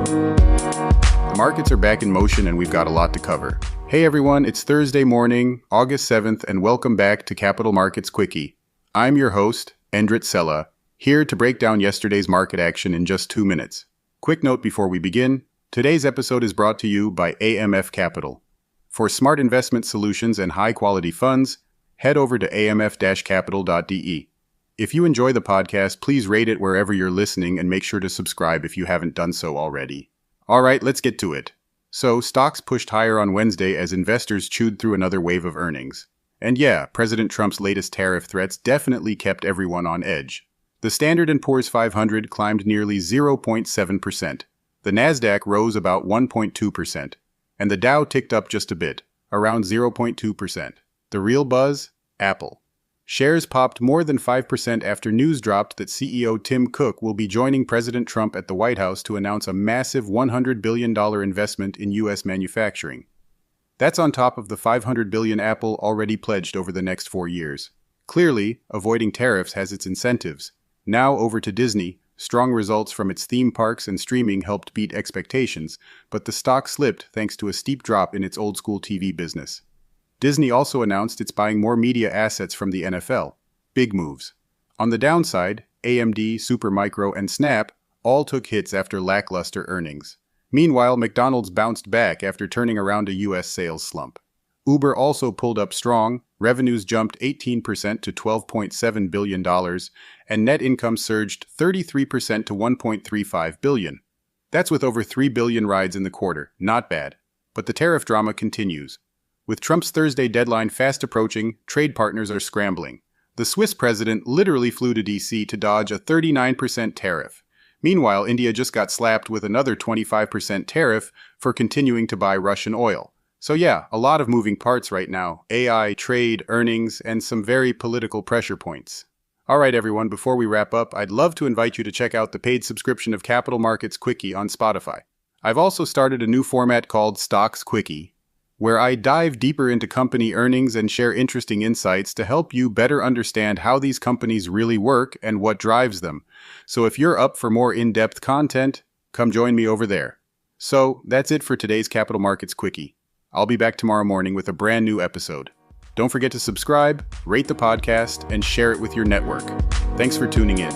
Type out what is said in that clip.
The markets are back in motion and we've got a lot to cover. Hey everyone, it's Thursday morning, August 7th, and welcome back to Capital Markets Quickie. I'm your host, Endrit Sella, here to break down yesterday's market action in just 2 minutes. Quick note before we begin, today's episode is brought to you by AMF Capital. For smart investment solutions and high-quality funds, head over to amf-capital.de. If you enjoy the podcast, please rate it wherever you're listening and make sure to subscribe if you haven't done so already. All right, let's get to it. So, stocks pushed higher on Wednesday as investors chewed through another wave of earnings. And yeah, President Trump's latest tariff threats definitely kept everyone on edge. The Standard & Poor's 500 climbed nearly 0.7%. The Nasdaq rose about 1.2%. And the Dow ticked up just a bit, around 0.2%. The real buzz? Apple. Shares popped more than 5% after news dropped that CEO Tim Cook will be joining President Trump at the White House to announce a massive $100 billion investment in U.S. manufacturing. That's on top of the $500 billion Apple already pledged over the next 4 years. Clearly, avoiding tariffs has its incentives. Now over to Disney. Strong results from its theme parks and streaming helped beat expectations, but the stock slipped thanks to a steep drop in its old-school TV business. Disney also announced it's buying more media assets from the NFL. Big moves. On the downside, AMD, Supermicro, and Snap all took hits after lackluster earnings. Meanwhile, McDonald's bounced back after turning around a U.S. sales slump. Uber also pulled up strong. Revenues jumped 18% to $12.7 billion, and net income surged 33% to $1.35 billion. That's with over 3 billion rides in the quarter. Not bad. But the tariff drama continues. With Trump's Thursday deadline fast approaching, trade partners are scrambling. The Swiss president literally flew to D.C. to dodge a 39% tariff. Meanwhile, India just got slapped with another 25% tariff for continuing to buy Russian oil. So yeah, a lot of moving parts right now. AI, trade, earnings, and some very political pressure points. Alright everyone, before we wrap up, I'd love to invite you to check out the paid subscription of Capital Markets Quickie on Spotify. I've also started a new format called Stocks Quickie, where I dive deeper into company earnings and share interesting insights to help you better understand how these companies really work and what drives them. So if you're up for more in-depth content, come join me over there. So that's it for today's Capital Markets Quickie. I'll be back tomorrow morning with a brand new episode. Don't forget to subscribe, rate the podcast, and share it with your network. Thanks for tuning in.